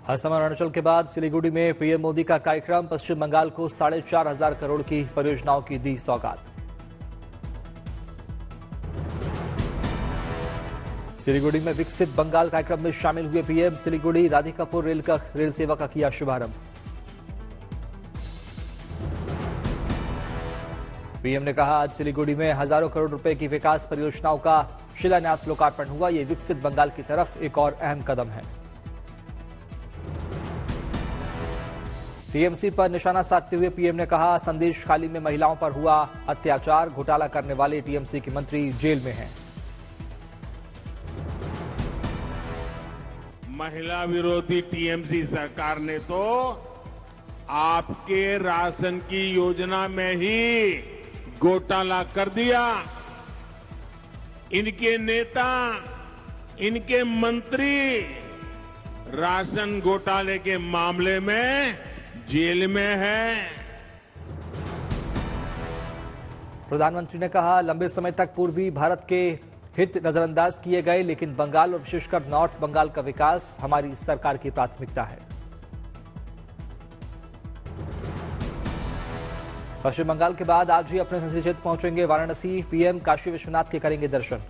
असम और अरुणाचल के बाद सिलीगुड़ी में पीएम मोदी का कार्यक्रम। पश्चिम बंगाल को 4,500 करोड़ की परियोजनाओं की दी सौगात। सिलीगुड़ी में विकसित बंगाल कार्यक्रम में शामिल हुए पीएम। सिलीगुड़ी राधिकापुर रेल सेवा का किया शुभारंभ। पीएम ने कहा, आज सिलीगुड़ी में हजारों करोड़ रुपए की विकास परियोजनाओं का शिलान्यास लोकार्पण हुआ। ये विकसित बंगाल की तरफ एक और अहम कदम है। टीएमसी पर निशाना साधते हुए पीएम ने कहा, संदेश खाली में महिलाओं पर हुआ अत्याचार। घोटाला करने वाले टीएमसी के मंत्री जेल में हैं। महिला विरोधी टीएमसी सरकार ने तो आपके राशन की योजना में ही घोटाला कर दिया। इनके नेता, इनके मंत्री राशन घोटाले के मामले में जेल में है। प्रधानमंत्री ने कहा, लंबे समय तक पूर्वी भारत के हित नजरअंदाज किए गए, लेकिन बंगाल और विशेषकर नॉर्थ बंगाल का विकास हमारी सरकार की प्राथमिकता है। पश्चिम बंगाल के बाद आज ही अपने संसदीय क्षेत्र पहुंचेंगे वाराणसी। पीएम काशी विश्वनाथ के करेंगे दर्शन।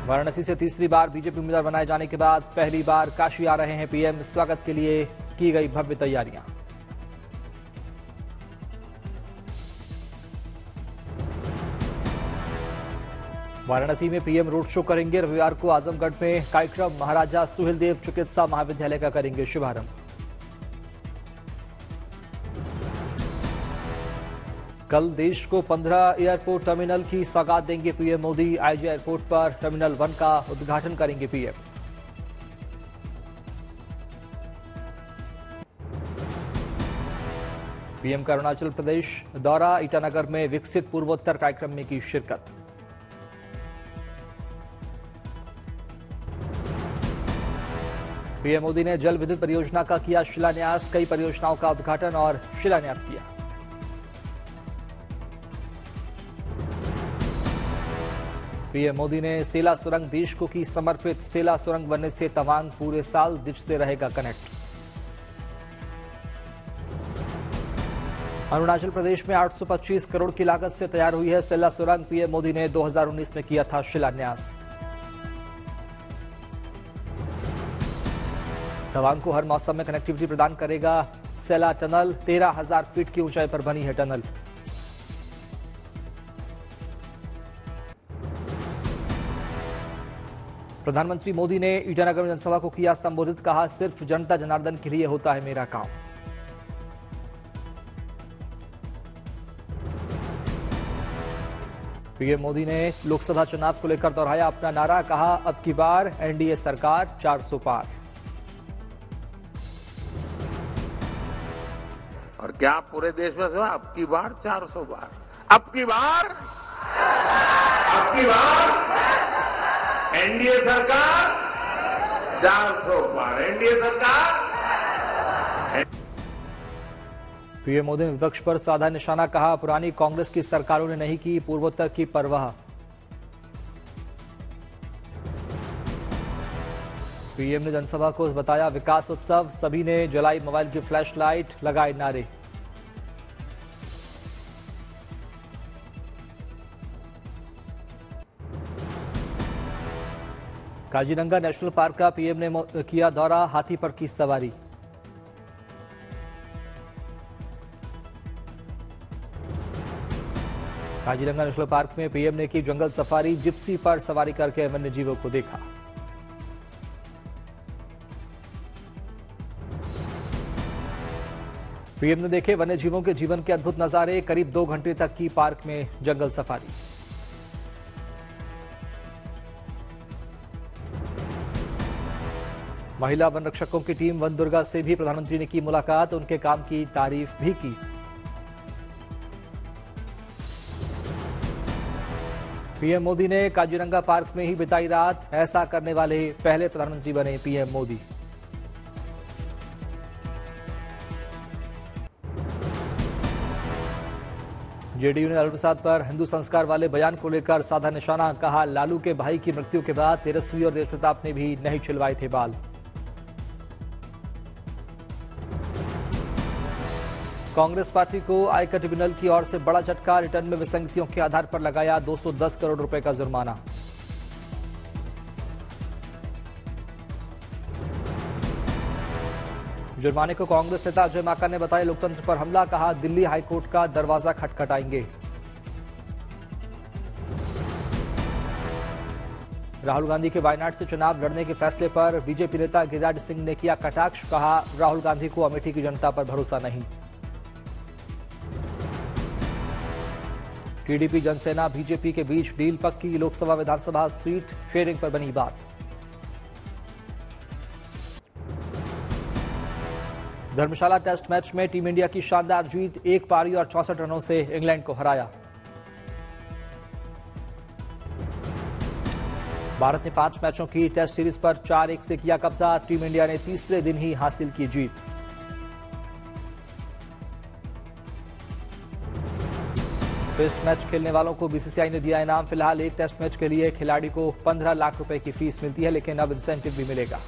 वाराणसी से तीसरी बार बीजेपी उम्मीदवार बनाए जाने के बाद पहली बार काशी आ रहे हैं पीएम। स्वागत के लिए की गई भव्य तैयारियां। वाराणसी में पीएम रोड शो करेंगे। रविवार को आजमगढ़ में कार्यक्रम। महाराजा सुहेलदेव चिकित्सा महाविद्यालय का करेंगे शुभारंभ। कल देश को 15 एयरपोर्ट टर्मिनल की सौगात देंगे पीएम मोदी। आईजी एयरपोर्ट पर टर्मिनल 1 का उद्घाटन करेंगे पीएम। पीएम का अरुणाचल प्रदेश दौरा। ईटानगर में विकसित पूर्वोत्तर कार्यक्रम में की शिरकत। पीएम मोदी ने जल विद्युत परियोजना का किया शिलान्यास। कई परियोजनाओं का उद्घाटन और शिलान्यास किया। पीएम मोदी ने सेला सुरंग देश को की समर्पित। सेला सुरंग बनने से तवांग पूरे साल दिश से रहेगा कनेक्ट। अरुणाचल प्रदेश में 825 करोड़ की लागत से तैयार हुई है सेला सुरंग। पीएम मोदी ने 2019 में किया था शिलान्यास। तवांग को हर मौसम में कनेक्टिविटी प्रदान करेगा सेला टनल। 13,000 फीट की ऊंचाई पर बनी है टनल। प्रधानमंत्री मोदी ने ईटानगर में जनसभा को किया संबोधित। कहा, सिर्फ जनता जनार्दन के लिए होता है मेरा काम। पीएम मोदी ने लोकसभा चुनाव को लेकर दोहराया अपना नारा। कहा, अब की बार एनडीए सरकार 400 पार। और क्या पूरे देश में सुना? अब की बार 400 बार। अब की बार एनडीए सरकार 400 पार। एनडीए सरकार। पीएम मोदी ने विपक्ष पर साधा निशाना। कहा, पुरानी कांग्रेस की सरकारों ने नहीं की पूर्वोत्तर की परवाह। पीएम ने जनसभा को बताया विकास उत्सव। सभी ने जलाई मोबाइल की फ्लैश लाइट, लगाए नारे। काजीरंगा नेशनल पार्क का पीएम ने किया दौरा। हाथी पर की सवारी। काजीरंगा नेशनल पार्क में पीएम ने की जंगल सफारी। जिप्सी पर सवारी करके वन्य जीवों को देखा। पीएम ने देखे वन्य जीवों के जीवन के अद्भुत नजारे। करीब 2 घंटे तक की पार्क में जंगल सफारी। महिला वन रक्षकों की टीम वन दुर्गा से भी प्रधानमंत्री ने की मुलाकात। उनके काम की तारीफ भी की। पीएम मोदी ने काजीरंगा पार्क में ही बिताई रात। ऐसा करने वाले पहले प्रधानमंत्री बने पीएम मोदी। जेडीयू ने लालू प्रसाद पर हिंदू संस्कार वाले बयान को लेकर साधा निशाना, कहा लालू के भाई की मृत्यु के बाद तेजस्वी और तेज प्रताप ने भी नहीं छिलवाए थे बाल। कांग्रेस पार्टी को आयकर ट्रिब्यूनल की ओर से बड़ा झटका, रिटर्न में विसंगतियों के आधार पर लगाया 210 करोड़ रुपए का जुर्माना। जुर्माने को कांग्रेस नेता अजय माकन ने बताया लोकतंत्र पर हमला, कहा दिल्ली हाईकोर्ट का दरवाजा खटखटाएंगे। राहुल गांधी के वायनाड से चुनाव लड़ने के फैसले पर बीजेपी नेता गिरिराज सिंह ने किया कटाक्ष, कहा राहुल गांधी को अमेठी की जनता पर भरोसा नहीं। टीडीपी जनसेना बीजेपी के बीच डील पक्की, लोकसभा विधानसभा सीट शेयरिंग पर बनी बात। धर्मशाला टेस्ट मैच में टीम इंडिया की शानदार जीत, एक पारी और 64 रनों से इंग्लैंड को हराया। भारत ने 5 मैचों की टेस्ट सीरीज पर 4-1 से किया कब्जा, टीम इंडिया ने तीसरे दिन ही हासिल की जीत। टेस्ट मैच खेलने वालों को बीसीसीआई ने दिया इनाम, फिलहाल एक टेस्ट मैच के लिए खिलाड़ी को 15 लाख रुपए की फीस मिलती है, लेकिन अब इंसेंटिव भी मिलेगा।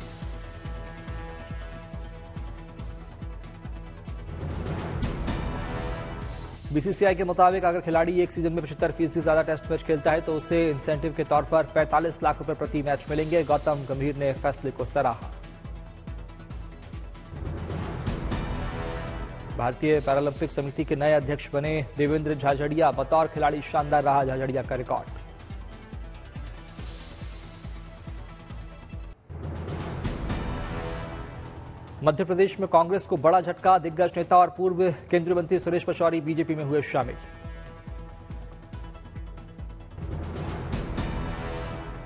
बीसीसीआई के मुताबिक अगर खिलाड़ी एक सीजन में 75% ज्यादा टेस्ट मैच खेलता है तो उसे इंसेंटिव के तौर पर 45 लाख रुपए प्रति मैच मिलेंगे। गौतम गंभीर ने फैसले को सराहा। भारतीय पैरालंपिक समिति के नए अध्यक्ष बने देवेंद्र झाझड़िया, बतौर खिलाड़ी शानदार रहा झाझड़िया का रिकॉर्ड। मध्य प्रदेश में कांग्रेस को बड़ा झटका, दिग्गज नेता और पूर्व केंद्रीय मंत्री सुरेश पचौरी बीजेपी में हुए शामिल।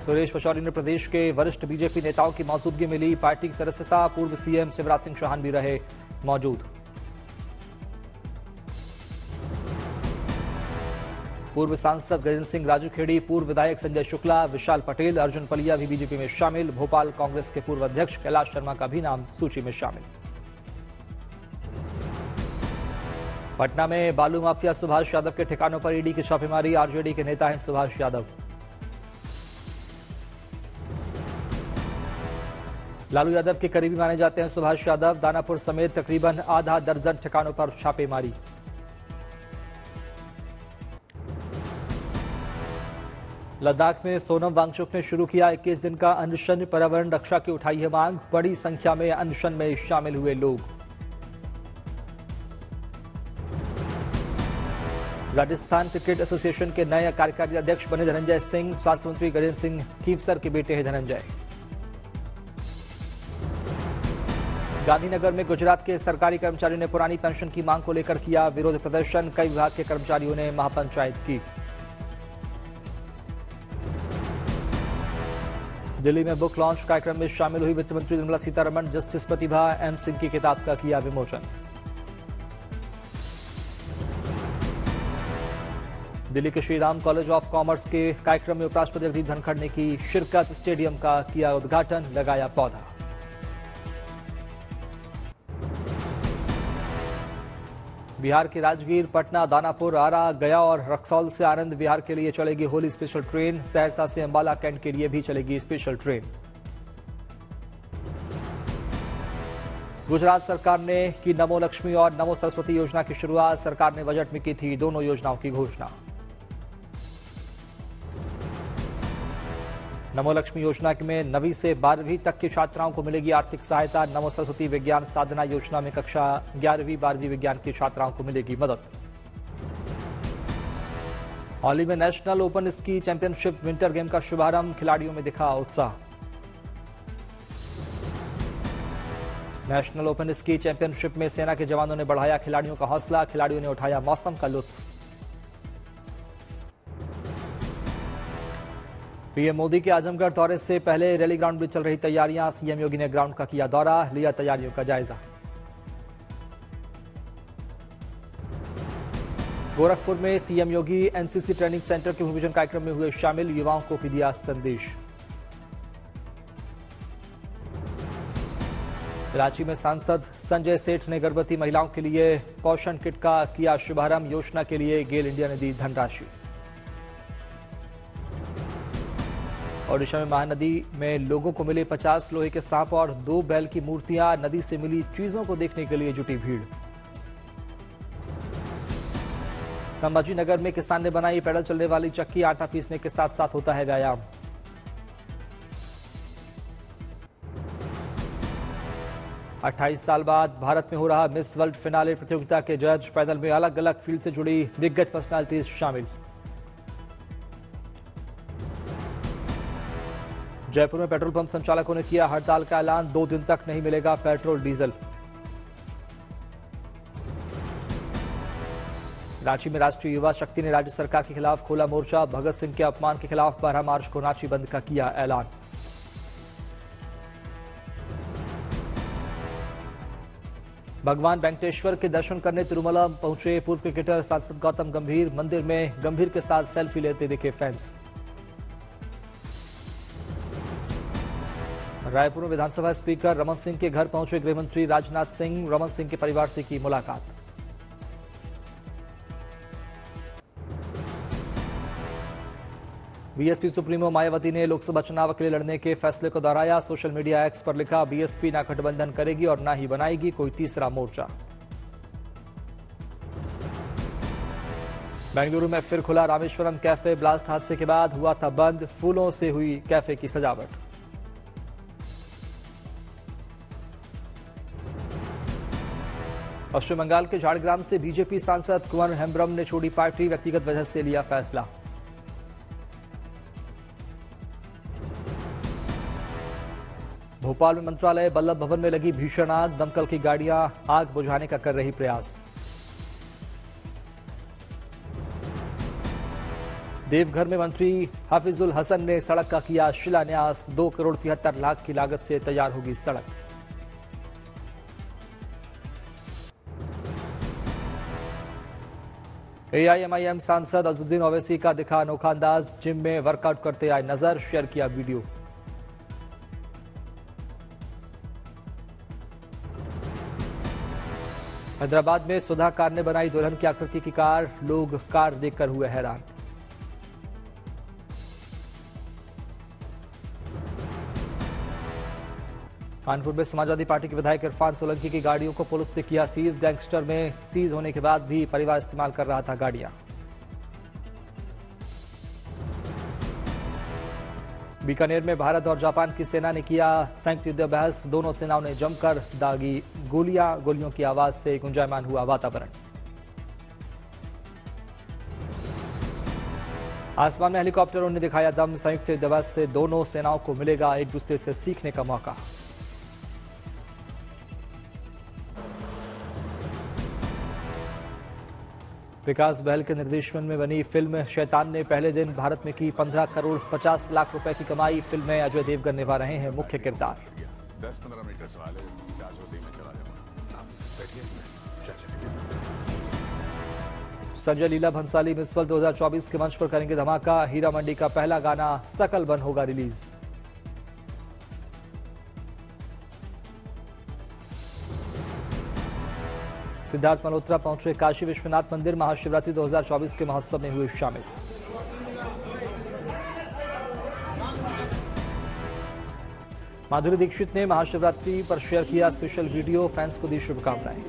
सुरेश पचौरी ने प्रदेश के वरिष्ठ बीजेपी नेताओं की मौजूदगी में ली पार्टी की सदस्यता, पूर्व सीएम शिवराज सिंह चौहान भी रहे मौजूद। पूर्व सांसद गजेंद्र सिंह राजूखेड़ी, पूर्व विधायक संजय शुक्ला, विशाल पटेल, अर्जुन पलिया भी बीजेपी में शामिल। भोपाल कांग्रेस के पूर्व अध्यक्ष कैलाश शर्मा का भी नाम सूची में शामिल। पटना में बालू माफिया सुभाष यादव के ठिकानों पर ईडी की छापेमारी, आरजेडी के नेता हैं सुभाष यादव। लालू यादव के करीबी माने जाते हैं सुभाष यादव, दानापुर समेत तकरीबन आधा दर्जन ठिकानों पर छापेमारी। लद्दाख में सोनम वांगचुक ने शुरू किया 21 दिन का अनशन, पर्यावरण रक्षा की उठाई है मांग, बड़ी संख्या में अनशन में शामिल हुए लोग। राजस्थान क्रिकेट एसोसिएशन के नए कार्यकारी अध्यक्ष बने धनंजय सिंह, स्वास्थ्य मंत्री गजेंद्र सिंह कीवसर के बेटे हैं धनंजय। गांधीनगर में गुजरात के सरकारी कर्मचारियों ने पुरानी पेंशन की मांग को लेकर किया विरोध प्रदर्शन, कई विभाग के कर्मचारियों ने महापंचायत की। दिल्ली में बुक लॉन्च कार्यक्रम में शामिल हुई वित्त मंत्री निर्मला सीतारमण, जस्टिस प्रतिभा एम सिंह की किताब का किया विमोचन। दिल्ली के श्रीराम कॉलेज ऑफ कॉमर्स के कार्यक्रम में उपराष्ट्रपति जगदीप धनखड़ ने की शिरकत, स्टेडियम का किया उद्घाटन, लगाया पौधा। बिहार के राजगीर, पटना, दानापुर, आरा, गया और रक्सौल से आनंद विहार के लिए चलेगी होली स्पेशल ट्रेन। सहरसा से अंबाला कैंट के लिए भी चलेगी स्पेशल ट्रेन। गुजरात सरकार ने की नमो लक्ष्मी और नमो सरस्वती योजना की शुरुआत, सरकार ने बजट में की थी दोनों योजनाओं की घोषणा। नमो लक्ष्मी योजना में 9वीं से 12वीं तक की छात्राओं को मिलेगी आर्थिक सहायता। नमो सरस्वती विज्ञान साधना योजना में कक्षा 11वीं 12वीं विज्ञान की छात्राओं को मिलेगी मदद। हॉली में national open ski championship winter game का शुभारंभ, खिलाड़ियों में दिखा उत्साह। नेशनल ओपन स्की चैंपियनशिप में सेना के जवानों ने बढ़ाया खिलाड़ियों का हौसला, खिलाड़ियों ने उठाया मौसम का लुत्फ। पीएम मोदी के आजमगढ़ दौरे से पहले रैली ग्राउंड में चल रही तैयारियां, सीएम योगी ने ग्राउंड का किया दौरा, लिया तैयारियों का जायजा। गोरखपुर में सीएम योगी एनसीसी ट्रेनिंग सेंटर के भूमिपूजन कार्यक्रम में हुए शामिल, युवाओं को भी दिया संदेश। रांची में सांसद संजय सेठ ने गर्भवती महिलाओं के लिए पोषण किट का किया शुभारंभ। योजना के लिए गेल इंडिया ने दी धनराशि। ओडिशा में महानदी में लोगों को मिले 50 लोहे के सांप और 2 बैल की मूर्तियां। नदी से मिली चीजों को देखने के लिए जुटी भीड़। संभाजी नगर में किसान ने बनाई पैदल चलने वाली चक्की। आटा पीसने के साथ साथ होता है व्यायाम। अट्ठाईस साल बाद भारत में हो रहा मिस वर्ल्ड फिनाले प्रतियोगिता के जज। पैदल में अलग अलग फील्ड से जुड़ी दिग्गज पर्सनालिटीज शामिल। जयपुर में पेट्रोल पंप संचालकों ने किया हड़ताल का ऐलान। 2 दिन तक नहीं मिलेगा पेट्रोल डीजल। रांची में राष्ट्रीय युवा शक्ति ने राज्य सरकार के खिलाफ खोला मोर्चा। भगत सिंह के अपमान के खिलाफ 12 मार्च को रांची बंद का किया ऐलान। भगवान वेंकटेश्वर के दर्शन करने तिरुमला पहुंचे पूर्व क्रिकेटर सांसद गौतम गंभीर। मंदिर में गंभीर के साथ सेल्फी लेते दिखे फैंस। रायपुर में विधानसभा स्पीकर रमन सिंह के घर पहुंचे गृहमंत्री राजनाथ सिंह। रमन सिंह के परिवार से की मुलाकात। बीएसपी सुप्रीमो मायावती ने लोकसभा चुनाव के लिए लड़ने के फैसले को दोहराया। सोशल मीडिया एक्स पर लिखा, बीएसपी ना गठबंधन करेगी और ना ही बनाएगी कोई तीसरा मोर्चा। बेंगलुरु में फिर खुला रामेश्वरम कैफे। ब्लास्ट हादसे के बाद हुआ था बंद। फूलों से हुई कैफे की सजावट। पश्चिम बंगाल के झाड़ग्राम से बीजेपी सांसद कुंवर हेम्ब्रम ने छोड़ी पार्टी। व्यक्तिगत वजह से लिया फैसला। भोपाल में मंत्रालय बल्लभ भवन में लगी भीषण आग। दमकल की गाड़ियां आग बुझाने का कर रही प्रयास। देवघर में मंत्री हाफिजुल हसन ने सड़क का किया शिलान्यास। 2 करोड़ 73 लाख की लागत से तैयार होगी सड़क। एआईएमआईएम सांसद अजहरुद्दीन ओवैसी का दिखा अनोखा अंदाज। जिम में वर्कआउट करते आए नजर। शेयर किया वीडियो। हैदराबाद में सुधा कार ने बनाई दुल्हन की आकृति की कार। लोग कार देखकर हुए हैरान। कानपुर में समाजवादी पार्टी के विधायक इरफान सोलंकी की गाड़ियों को पुलिस ने किया सीज। गैंगस्टर में सीज होने के बाद भी परिवार इस्तेमाल कर रहा था गाड़ियां। बीकानेर में भारत और जापान की सेना ने किया संयुक्त युद्ध अभ्यास। दोनों सेनाओं ने जमकर दागी गोलियां। गोलियों की आवाज से गुंजायमान हुआ वातावरण। आसमान में हेलीकॉप्टरों ने दिखाया दम। संयुक्त युद्ध अभ्यास से दोनों सेनाओं को मिलेगा एक दूसरे से सीखने का मौका। विकास बहल के निर्देशन में बनी फिल्म शैतान ने पहले दिन भारत में की 15 करोड़ 50 लाख रुपए की कमाई। फिल्म में अजय देवगन निभा रहे हैं मुख्य किरदार। 10-15 मिनट का सवाल है। चाचो में चला जाऊंगा। संजय लीला भंसाली मिस वर्ल्ड 2024 के मंच पर करेंगे धमाका। हीरा मंडी का पहला गाना सकल बन होगा रिलीज। सिद्धार्थ मल्होत्रा पहुंचे काशी विश्वनाथ मंदिर। महाशिवरात्रि 2024 के महोत्सव में हुए शामिल। माधुरी दीक्षित ने महाशिवरात्रि पर शेयर किया स्पेशल वीडियो। फैंस को दी शुभकामनाएं।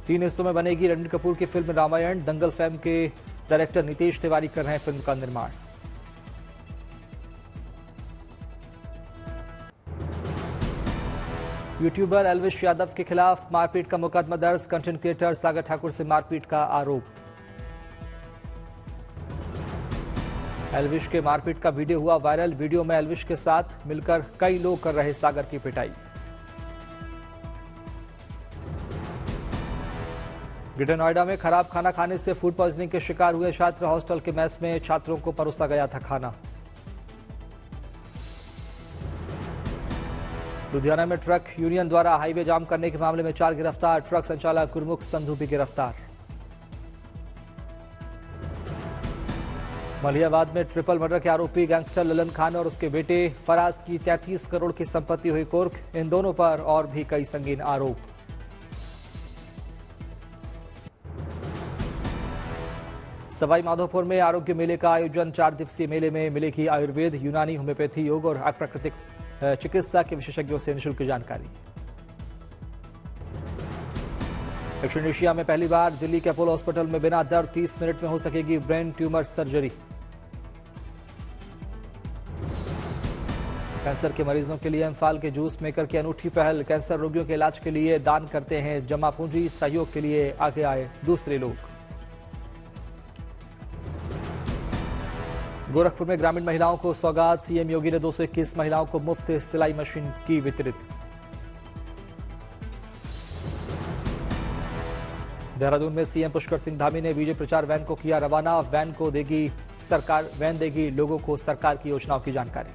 3 हिस्सों में बनेगी रणबीर कपूर की फिल्म रामायण। दंगल फिल्म के डायरेक्टर नितेश तिवारी कर रहे हैं फिल्म का निर्माण। यूट्यूबर एल्विश यादव के खिलाफ मारपीट का मुकदमा दर्ज। कंटेंट क्रिएटर सागर ठाकुर से मारपीट का आरोप। एल्विश के मारपीट का वीडियो हुआ वायरल। वीडियो में एल्विश के साथ मिलकर कई लोग कर रहे सागर की पिटाई। ग्रेटर नोएडा में खराब खाना खाने से फूड पॉइजनिंग के शिकार हुए छात्र। हॉस्टल के मेस में छात्रों को परोसा गया था खाना। लुधियाना में ट्रक यूनियन द्वारा हाईवे जाम करने के मामले में 4 गिरफ्तार। ट्रक संचालक गुरमुख संधू भी गिरफ्तार। मलियाबाद में ट्रिपल मर्डर के आरोपी गैंगस्टर ललन खान और उसके बेटे फराज की 33 करोड़ की संपत्ति हुई कुर्क। इन दोनों पर और भी कई संगीन आरोप। सवाई माधोपुर में आरोग्य मेले का आयोजन। 4 दिवसीय मेले में मिलेगी आयुर्वेद, यूनानी, होम्योपैथी, योग और प्राकृतिक चिकित्सा के विशेषज्ञों से निःशुल्क जानकारी। दक्षिण एशिया में पहली बार दिल्ली के अपोलो हॉस्पिटल में बिना दर्द 30 मिनट में हो सकेगी ब्रेन ट्यूमर सर्जरी। कैंसर के मरीजों के लिए इम्फाल के जूस मेकर की अनूठी पहल। कैंसर रोगियों के इलाज के लिए दान करते हैं जमा पूंजी, सहयोग के लिए आगे आए दूसरे लोग। गोरखपुर में ग्रामीण महिलाओं को सौगात। सीएम योगी ने 221 महिलाओं को मुफ्त सिलाई मशीन की वितरित। देहरादून में सीएम पुष्कर सिंह धामी ने बीजेपी प्रचार वैन को किया रवाना। वैन देगी लोगों को सरकार की योजनाओं की जानकारी।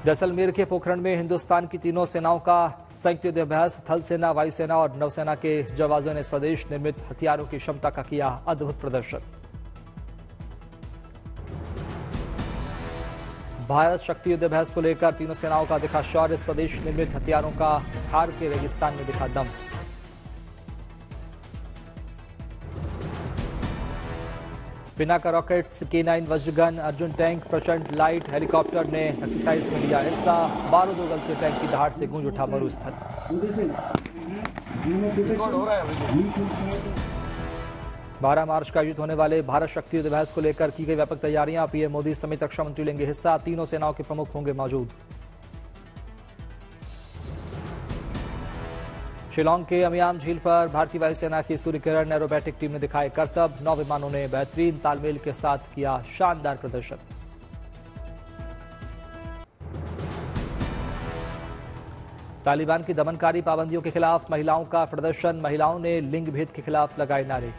जैसलमेर के पोखरण में हिंदुस्तान की तीनों सेनाओं का संयुक्त युद्धाभ्यास। थल सेना, वायुसेना और नौसेना के जवानों ने स्वदेश निर्मित हथियारों की क्षमता का किया अद्भुत प्रदर्शन। भारत शक्ति युद्धाभ्यास को लेकर तीनों सेनाओं का दिखा शौर्य। स्वदेश निर्मित हथियारों का थार के रेगिस्तान में दिखा दम। पिनाका रॉकेट्स, K9 वज्रगन, Arjun tank, Prachand light helicopter ने एक्सरसाइज में लिया हिस्सा। बारूद उगलते टैंक की दहाड़ से गूंज उठा मरुस्थल। 12 मार्च का आयोजित होने वाले भारत शक्ति युद्धाभ्यास को लेकर की गई व्यापक तैयारियां। पीएम मोदी समेत रक्षा मंत्री लेंगे हिस्सा। तीनों सेनाओं के प्रमुख होंगे मौजूद। शिलांग के अमियाम झील पर भारतीय वायुसेना की सूर्यकिरण एरोबैटिक टीम ने दिखाए करतब। 9 विमानों ने बेहतरीन तालमेल के साथ किया शानदार प्रदर्शन। तालिबान की दमनकारी पाबंदियों के खिलाफ महिलाओं का प्रदर्शन। महिलाओं ने लिंग भेद के खिलाफ लगाए नारे।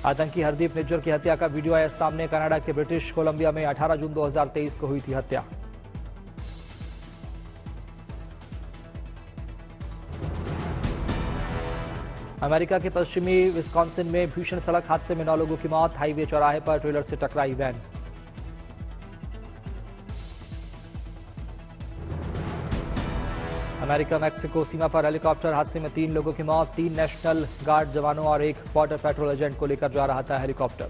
आतंकी हरदीप निज्जर की हत्या का वीडियो आया सामने। कनाडा के ब्रिटिश कोलंबिया में 18 जून 2023 को हुई थी हत्या। अमेरिका के पश्चिमी विस्कॉन्सिन में भीषण सड़क हादसे में 9 लोगों की मौत। हाईवे चौराहे पर ट्रेलर से टकराई वैन। अमेरिका मैक्सिको सीमा पर हेलीकॉप्टर हादसे में 3 लोगों की मौत। 3 नेशनल गार्ड जवानों और 1 बॉर्डर पेट्रोल एजेंट को लेकर जा रहा था हेलीकॉप्टर।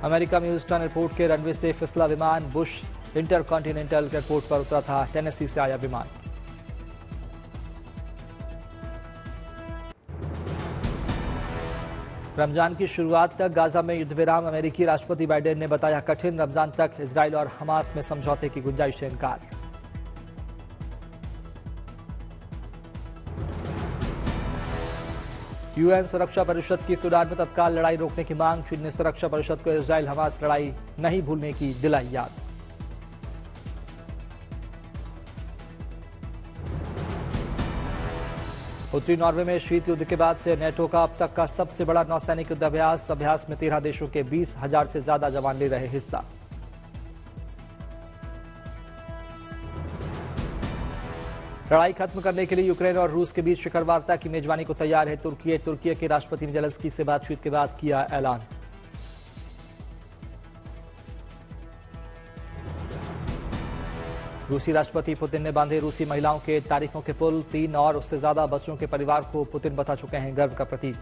अमेरिका में ह्यूस्टन एयरपोर्ट के रनवे से फिसला विमान। बुश इंटरकॉन्टिनेंटल एयरपोर्ट पर उतरा था टेनेसी से आया विमान। रमजान की शुरुआत तक गाजा में युद्ध विराम। अमेरिकी राष्ट्रपति बाइडेन ने बताया कठिन। रमजान तक इजराइल और हमास में समझौते की गुंजाइश से इनकार। यूएन सुरक्षा परिषद की सूडान में तत्काल लड़ाई रोकने की मांग। चीन ने सुरक्षा परिषद को इजराइल हमास लड़ाई नहीं भूलने की दिलाई याद। उत्तरी नॉर्वे में शीत युद्ध के बाद से नेटो का अब तक का सबसे बड़ा नौसैनिक युद्धाभ्यास। अभ्यास में 13 देशों के 20,000 से ज्यादा जवान ले रहे हिस्सा। लड़ाई खत्म करने के लिए यूक्रेन और रूस के बीच शिखर वार्ता की मेजबानी को तैयार है तुर्की। तुर्की के राष्ट्रपति ने जेलेंस्की से बातचीत के बाद किया ऐलान। रूसी राष्ट्रपति पुतिन ने बांधे रूसी महिलाओं के तारीफों के पुल। 3 और उससे ज्यादा बच्चों के परिवार को पुतिन बता चुके हैं गर्व का प्रतीक।